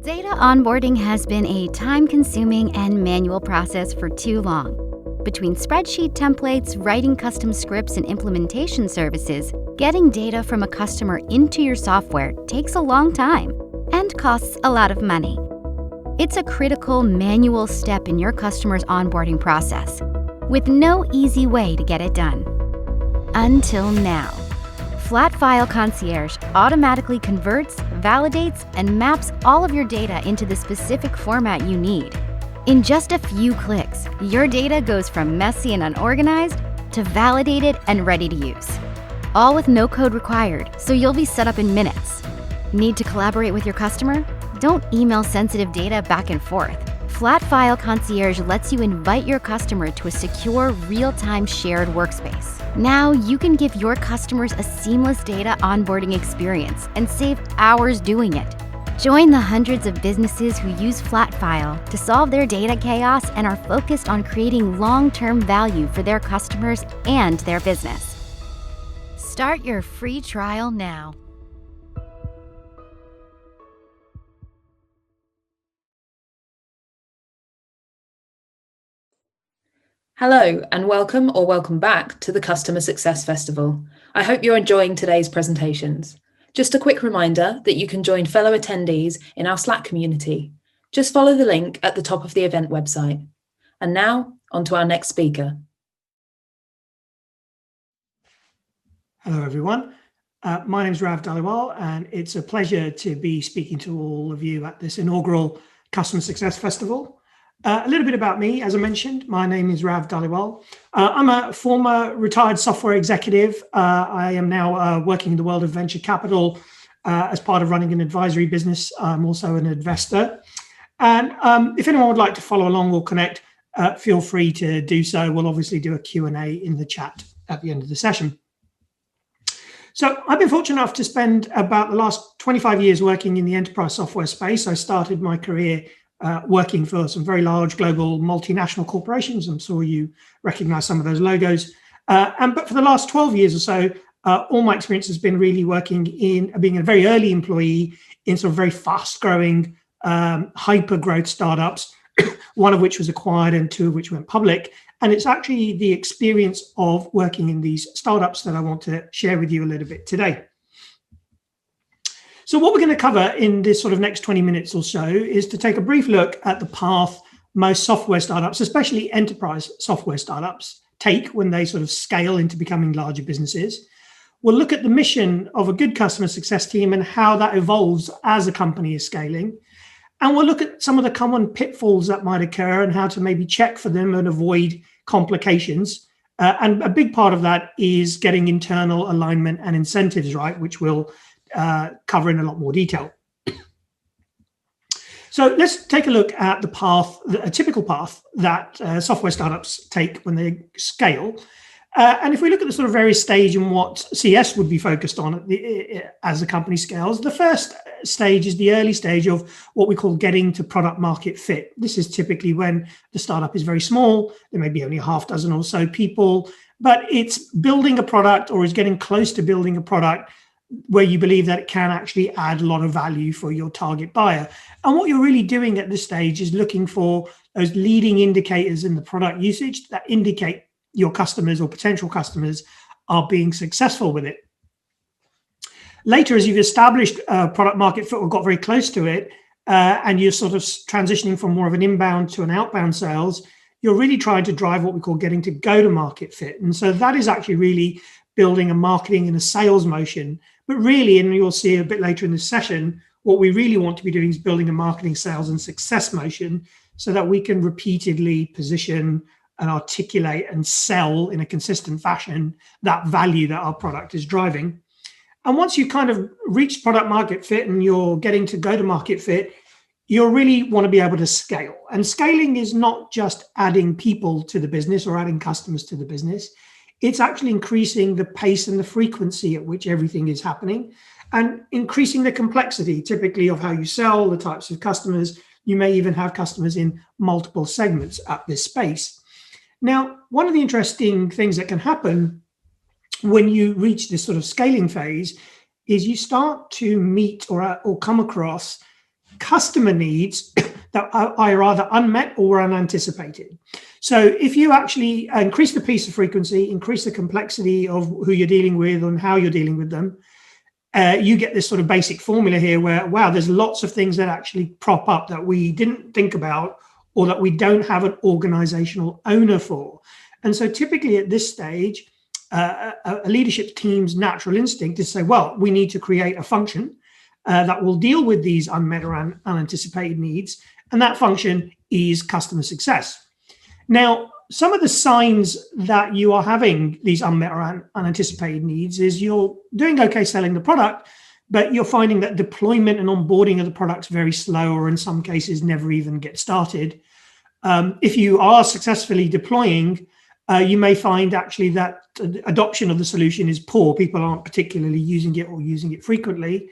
Data onboarding has been a time-consuming and manual process for too long. Between spreadsheet templates, writing custom scripts, and implementation services, getting data from a customer into your software takes a long time and costs a lot of money. It's a critical manual step in your customer's onboarding process, with no easy way to get it done. Until now. Flat File Concierge automatically converts, validates, and maps all of your data into the specific format you need. In just a few clicks, your data goes from messy and unorganized to validated and ready to use. All with no code required, so you'll be set up in minutes. Need to collaborate with your customer? Don't email sensitive data back and forth. Flat File Concierge lets you invite your customer to a secure, real-time shared workspace. Now you can give your customers a seamless data onboarding experience and save hours doing it. Join the hundreds of businesses who use Flat File to solve their data chaos and are focused on creating long-term value for their customers and their business. Start your free trial now. Hello and welcome back to the Customer Success Festival. I hope you're enjoying today's presentations. Just a quick reminder that you can join fellow attendees in our Slack community. Just follow the link at the top of the event website. And now, on to our next speaker. Hello everyone, my name is Rav Dhaliwal and it's a pleasure to be speaking to all of you at this inaugural Customer Success Festival. A little bit about me, as I mentioned, my name is Rav Dhaliwal. I'm a former retired software executive. I am now working in the world of venture capital as part of running an advisory business. I'm also an investor. And if anyone would like to follow along or connect, feel free to do so. We'll obviously do a Q&A in the chat at the end of the session. So I've been fortunate enough to spend about the last 25 years working in the enterprise software space. I started my career working for some very large global multinational corporations. I'm sure you recognize some of those logos. But for the last 12 years or so, all my experience has been really working in being a very early employee in sort of very fast growing, hyper growth startups, one of which was acquired and two of which went public. And it's actually the experience of working in these startups that I want to share with you a little bit today. So what we're going to cover in this sort of next 20 minutes or so is to take a brief look at the path most software startups, especially enterprise software startups, take when they sort of scale into becoming larger businesses. We'll look at the mission of a good customer success team and how that evolves as a company is scaling. And we'll look at some of the common pitfalls that might occur and how to maybe check for them and avoid complications. And a big part of that is getting internal alignment and incentives right, which we'll cover in a lot more detail. So let's take a look at the path, a typical path that software startups take when they scale. And if we look at the sort of various stage and what CS would be focused on as the company scales, the first stage is the early stage of what we call getting to product market fit. This is typically when the startup is very small. There may be only a half dozen or so people, but it's building a product or is getting close to building a product where you believe that it can actually add a lot of value for your target buyer. And what you're really doing at this stage is looking for those leading indicators in the product usage that indicate your customers or potential customers are being successful with it. Later, as you've established product market fit or got very close to it, and you're sort of transitioning from more of an inbound to an outbound sales, you're really trying to drive what we call getting to go-to-market fit. And so that is actually really building a marketing and a sales motion. But really, and you'll see a bit later in this session, what we really want to be doing is building a marketing, sales, and success motion so that we can repeatedly position and articulate and sell in a consistent fashion that value that our product is driving. And once you kind of reach product market fit and you're getting to go-to-market fit, you'll really want to be able to scale. And scaling is not just adding people to the business or adding customers to the business. It's actually increasing the pace and the frequency at which everything is happening and increasing the complexity, typically of how you sell, the types of customers. You may even have customers in multiple segments at this space. Now, one of the interesting things that can happen when you reach this sort of scaling phase is you start to meet or come across customer needs that are either unmet or unanticipated. So if you actually increase the piece of frequency, increase the complexity of who you're dealing with and how you're dealing with them, you get this sort of basic formula here where, wow, there's lots of things that actually prop up that we didn't think about or that we don't have an organizational owner for. And so typically at this stage, a leadership team's natural instinct is to say, well, we need to create a function that will deal with these unmet or unanticipated needs. And that function is customer success. Now, some of the signs that you are having these unmet or unanticipated needs is you're doing okay selling the product, but you're finding that deployment and onboarding of the product's very slow, or in some cases never even get started. If you are successfully deploying, you may find actually that adoption of the solution is poor. People aren't particularly using it or using it frequently.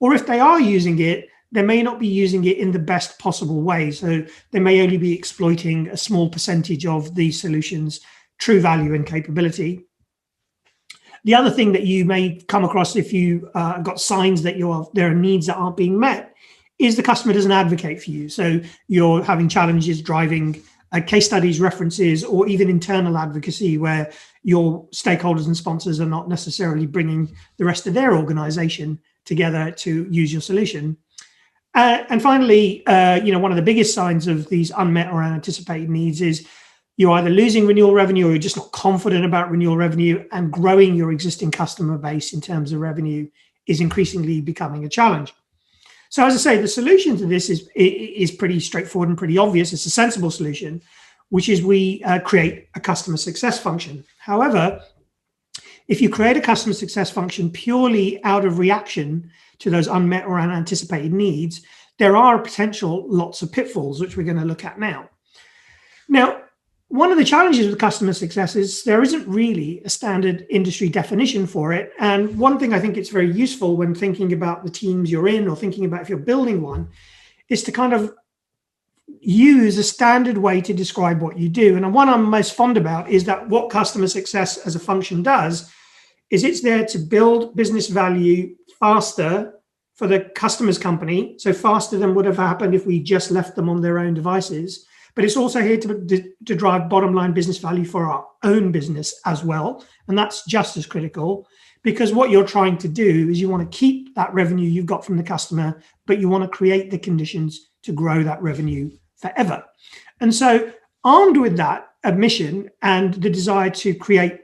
Or if they are using it, they may not be using it in the best possible way. So they may only be exploiting a small percentage of the solution's true value and capability. The other thing that you may come across if you got signs that there are needs that aren't being met is the customer doesn't advocate for you. So you're having challenges driving case studies, references, or even internal advocacy where your stakeholders and sponsors are not necessarily bringing the rest of their organization together to use your solution. And finally, one of the biggest signs of these unmet or unanticipated needs is you're either losing renewal revenue or you're just not confident about renewal revenue, and growing your existing customer base in terms of revenue is increasingly becoming a challenge. So as I say, the solution to this is pretty straightforward and pretty obvious. It's a sensible solution, which is we create a customer success function. However, if you create a customer success function purely out of reaction to those unmet or unanticipated needs, there are potential lots of pitfalls, which we're going to look at now. Now, one of the challenges with customer success is there isn't really a standard industry definition for it. And one thing I think it's very useful when thinking about the teams you're in or thinking about if you're building one is to kind of use a standard way to describe what you do. And one I'm most fond about is that what customer success as a function does is it's there to build business value faster for the customer's company, so faster than would have happened if we just left them on their own devices. But it's also here to drive bottom line business value for our own business as well. And that's just as critical, because what you're trying to do is you want to keep that revenue you've got from the customer, but you want to create the conditions to grow that revenue forever. And so armed with that admission and the desire to create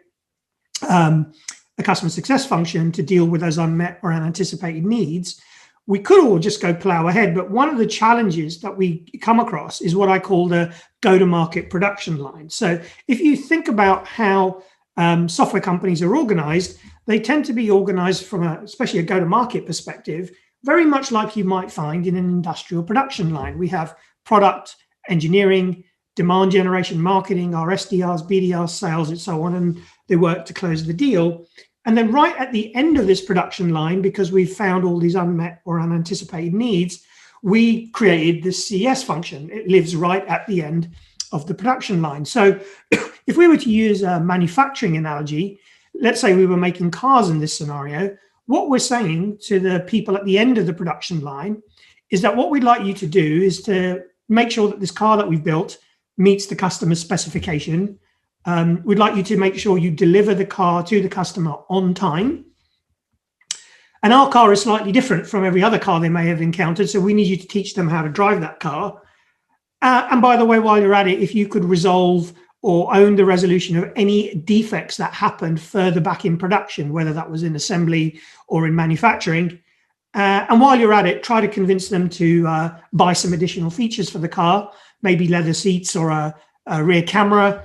a customer success function to deal with those unmet or unanticipated needs, we could all just go plow ahead. But one of the challenges that we come across is what I call the go-to-market production line. So if you think about how software companies are organized, they tend to be organized from especially a go-to-market perspective, very much like you might find in an industrial production line. We have product, engineering, demand generation, marketing, our SDRs, BDRs, sales, and so on, and they work to close the deal. And then right at the end of this production line, because we've found all these unmet or unanticipated needs, we created this CS function. It lives right at the end of the production line. So if we were to use a manufacturing analogy, let's say we were making cars in this scenario, what we're saying to the people at the end of the production line is that what we'd like you to do is to make sure that this car that we've built meets the customer's specification. We'd like you to make sure you deliver the car to the customer on time. And our car is slightly different from every other car they may have encountered. So we need you to teach them how to drive that car. And by the way, while you're at it, if you could resolve or own the resolution of any defects that happened further back in production, whether that was in assembly or in manufacturing. And while you're at it, try to convince them to buy some additional features for the car, maybe leather seats or a rear camera,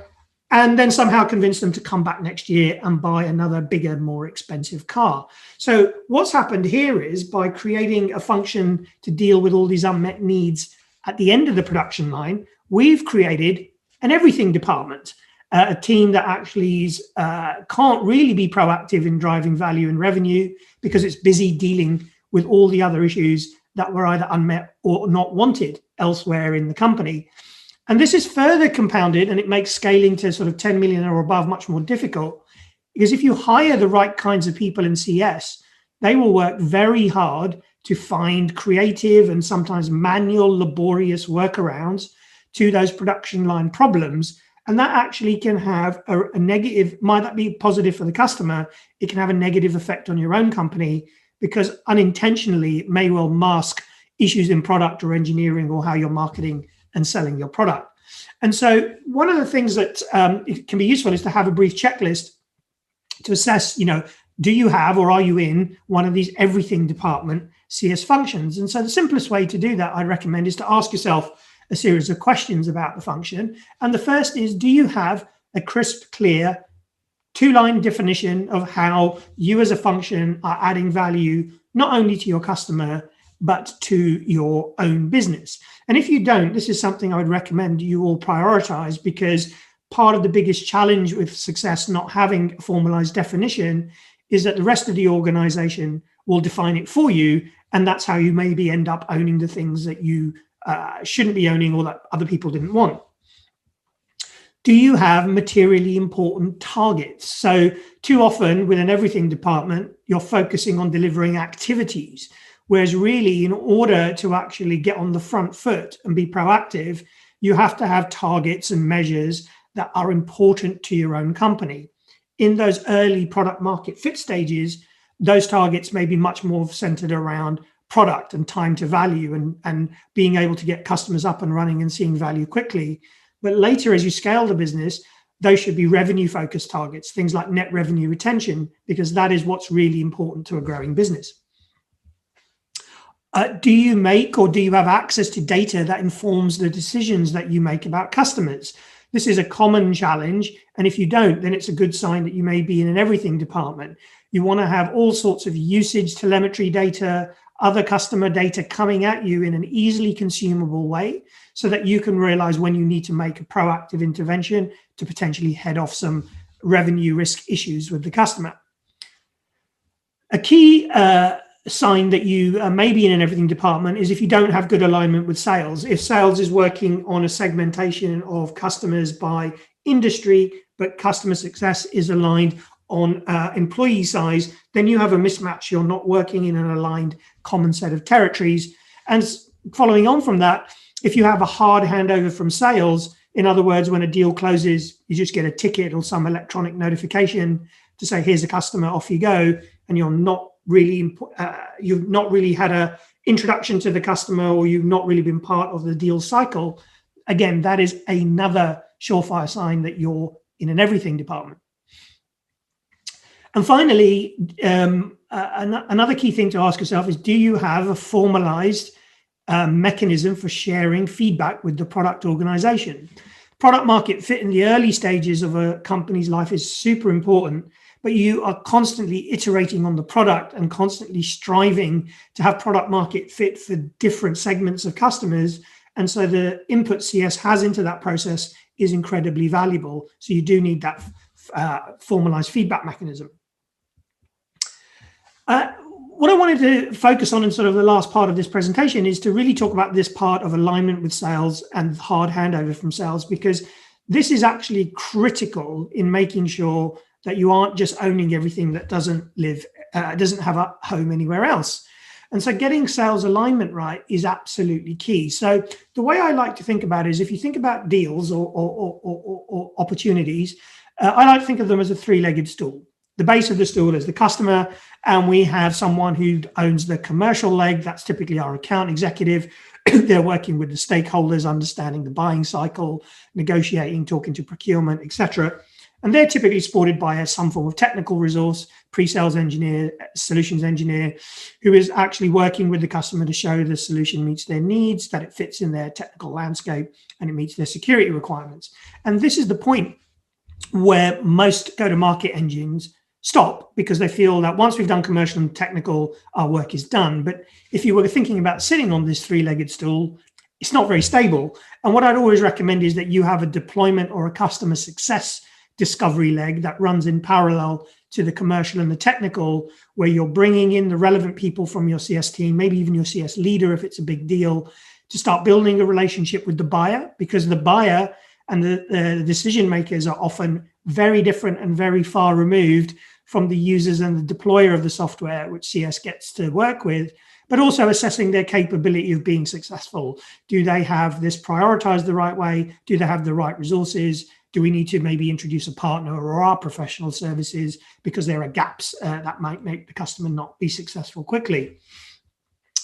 and then somehow convince them to come back next year and buy another bigger, more expensive car. So what's happened here is by creating a function to deal with all these unmet needs at the end of the production line, we've created an everything department, a team that actually can't really be proactive in driving value and revenue because it's busy dealing with all the other issues that were either unmet or not wanted elsewhere in the company. And this is further compounded, and it makes scaling to sort of 10 million or above much more difficult, because if you hire the right kinds of people in CS, they will work very hard to find creative and sometimes manual, laborious workarounds to those production line problems. And that actually can have a negative, might that be positive for the customer, it can have a negative effect on your own company, because unintentionally it may well mask issues in product or engineering or how you're marketing and selling your product. And so one of the things that it can be useful is to have a brief checklist to assess, do you have or are you in one of these everything department CS functions? And so the simplest way to do that, I'd recommend, is to ask yourself a series of questions about the function. And the first is, do you have a crisp, clear, two-line definition of how you as a function are adding value, not only to your customer, but to your own business? And if you don't, this is something I would recommend you all prioritize, because part of the biggest challenge with success not having a formalized definition is that the rest of the organization will define it for you. And that's how you maybe end up owning the things that you shouldn't be owning or that other people didn't want. Do you have materially important targets? So too often with an everything department, you're focusing on delivering activities, whereas really in order to actually get on the front foot and be proactive, you have to have targets and measures that are important to your own company. In those early product market fit stages, those targets may be much more centered around product and time to value and being able to get customers up and running and seeing value quickly. But later, as you scale the business, those should be revenue focused targets, things like net revenue retention, because that is what's really important to a growing business. Do you make or do you have access to data that informs the decisions that you make about customers? This is a common challenge. And if you don't, then it's a good sign that you may be in an everything department. You want to have all sorts of usage telemetry data, other customer data coming at you in an easily consumable way, so that you can realize when you need to make a proactive intervention to potentially head off some revenue risk issues with the customer. A key sign that you may be in an everything department is if you don't have good alignment with sales. If sales is working on a segmentation of customers by industry, but customer success is aligned on employee size, then you have a mismatch. You're not working in an aligned common set of territories. And following on from that, if you have a hard handover from sales, in other words, when a deal closes, you just get a ticket or some electronic notification to say, here's a customer, off you go, and you've not really had a introduction to the customer, or you've not really been part of the deal cycle. Again, that is another surefire sign that you're in an everything department. And finally, another key thing to ask yourself is, do you have a formalized mechanism for sharing feedback with the product organization? Product market fit in the early stages of a company's life is super important, but you are constantly iterating on the product and constantly striving to have product market fit for different segments of customers. And so the input CS has into that process is incredibly valuable. So you do need that formalized feedback mechanism. What I wanted to focus on in sort of the last part of this presentation is to really talk about this part of alignment with sales and hard handover from sales, because this is actually critical in making sure that you aren't just owning everything that doesn't have a home anywhere else. And so getting sales alignment right is absolutely key. So the way I like to think about it is, if you think about deals or opportunities, I like to think of them as a three-legged stool. The base of the stool is the customer, and we have someone who owns the commercial leg. That's typically our account executive. They're working with the stakeholders, understanding the buying cycle, negotiating, talking to procurement, etc. And they're typically supported by some form of technical resource, pre-sales engineer, solutions engineer, who is actually working with the customer to show the solution meets their needs, that it fits in their technical landscape, and it meets their security requirements. And this is the point where most go-to-market engines stop, because they feel that once we've done commercial and technical, our work is done. But if you were thinking about sitting on this three-legged stool, it's not very stable. And what I'd always recommend is that you have a deployment or a customer success discovery leg that runs in parallel to the commercial and the technical, where you're bringing in the relevant people from your CS team, maybe even your CS leader if it's a big deal, to start building a relationship with the buyer, because the buyer and the decision makers are often very different and very far removed from the users and the deployer of the software, which CS gets to work with. but also assessing their capability of being successful. Do they have this prioritized the right way? Do they have the right resources? Do we need to maybe introduce a partner or our professional services because there are gaps that might make the customer not be successful quickly?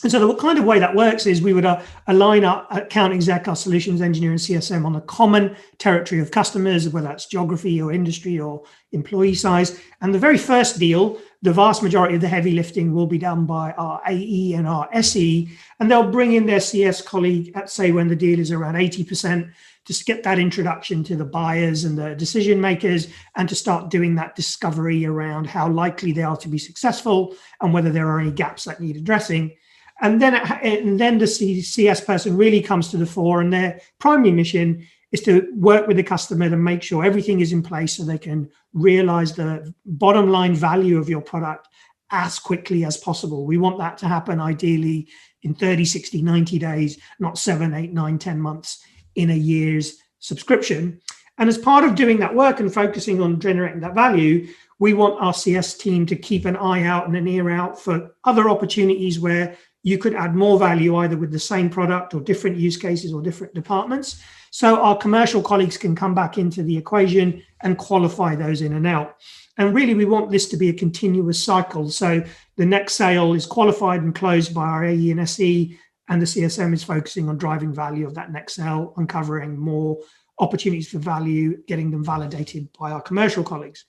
And so the kind of way that works is we would align our account exec, our solutions engineer and CSM on a common territory of customers, whether that's geography or industry or employee size. And the very first deal, the vast majority of the heavy lifting will be done by our AE and our SE, and they'll bring in their CS colleague at, say, when the deal is around 80%, to get that introduction to the buyers and the decision makers, and to start doing that discovery around how likely they are to be successful and whether there are any gaps that need addressing. And then the CS person really comes to the fore, and their primary mission is to work with the customer to make sure everything is in place so they can realize the bottom line value of your product as quickly as possible. We want that to happen ideally in 30, 60, 90 days, not 7, 8, 9, 10 months in a year's subscription. And as part of doing that work and focusing on generating that value, we want our CS team to keep an eye out and an ear out for other opportunities where you could add more value either with the same product or different use cases or different departments. So our commercial colleagues can come back into the equation and qualify those in and out. And really, we want this to be a continuous cycle. So the next sale is qualified and closed by our AE and SE, and the CSM is focusing on driving value of that next sale, uncovering more opportunities for value, getting them validated by our commercial colleagues.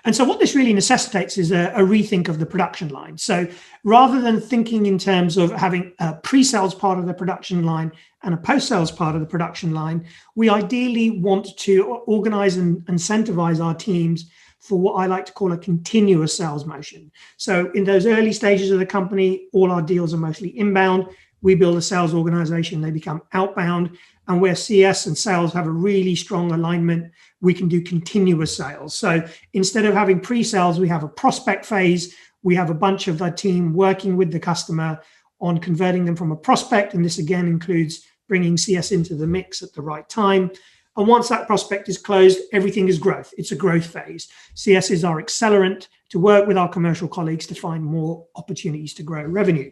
And so what this really necessitates is a rethink of the production line. So rather than thinking in terms of having a pre-sales part of the production line and a post-sales part of the production line, we ideally want to organize and incentivize our teams for what I like to call a continuous sales motion. So in those early stages of the company, all our deals are mostly inbound. We build a sales organization, they become outbound. And where CS and sales have a really strong alignment, we can do continuous sales. So instead of having pre-sales, we have a prospect phase. We have a bunch of our team working with the customer on converting them from a prospect. And this again includes bringing CS into the mix at the right time. And once that prospect is closed, everything is growth. It's a growth phase. CS is our accelerant to work with our commercial colleagues to find more opportunities to grow revenue.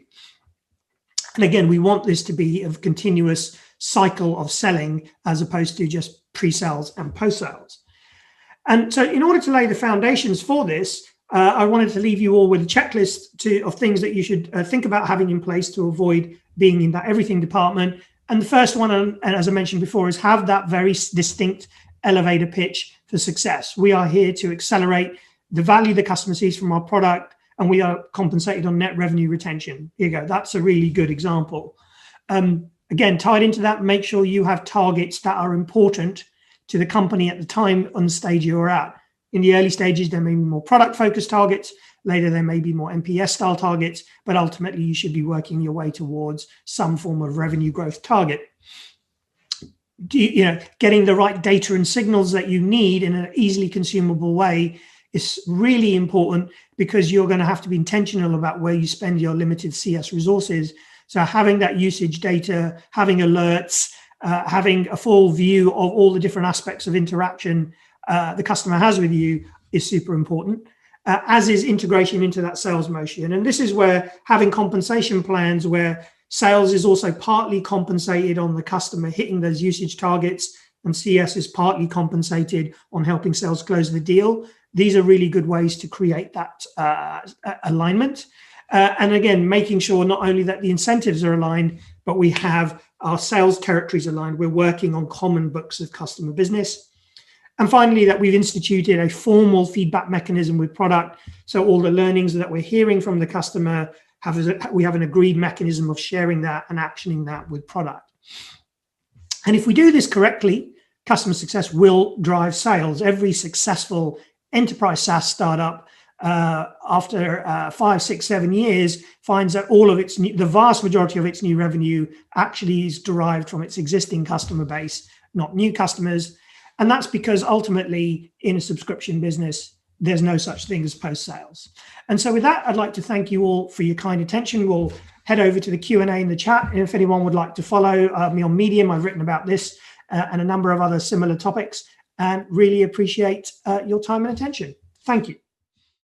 And again, we want this to be a continuous cycle of selling as opposed to just pre-sales and post-sales. And so in order to lay the foundations for this, I wanted to leave you all with a checklist of things that you should think about having in place to avoid being in that everything department. And the first one, and as I mentioned before, is have that very distinct elevator pitch for success. We are here to accelerate the value the customer sees from our product, and we are compensated on net revenue retention. Here you go. That's a really good example. Again, tied into that, make sure you have targets that are important to the company at the time on the stage you're at. In the early stages, there may be more product-focused targets. Later, there may be more NPS-style targets, but ultimately, you should be working your way towards some form of revenue growth target. Getting the right data and signals that you need in an easily consumable way is really important, because you're going to have to be intentional about where you spend your limited CS resources. So having that usage data, having alerts, having a full view of all the different aspects of interaction the customer has with you is super important, as is integration into that sales motion. And this is where having compensation plans where sales is also partly compensated on the customer hitting those usage targets, and CS is partly compensated on helping sales close the deal. These are really good ways to create that alignment. And again, making sure not only that the incentives are aligned, but we have our sales territories aligned. We're working on common books of customer business. And finally, that we've instituted a formal feedback mechanism with product. So all the learnings that we're hearing from the customer, we have an agreed mechanism of sharing that and actioning that with product. And if we do this correctly, customer success will drive sales. Every successful enterprise SaaS startup after 5, 6, 7 years finds that all of the vast majority of its new revenue actually is derived from its existing customer base, not new customers. And that's because ultimately in a subscription business, there's no such thing as post-sales. And so with that, I'd like to thank you all for your kind attention. We'll head over to the Q&A in the chat. And if anyone would like to follow me on Medium, I've written about this and a number of other similar topics, and really appreciate your time and attention. Thank you.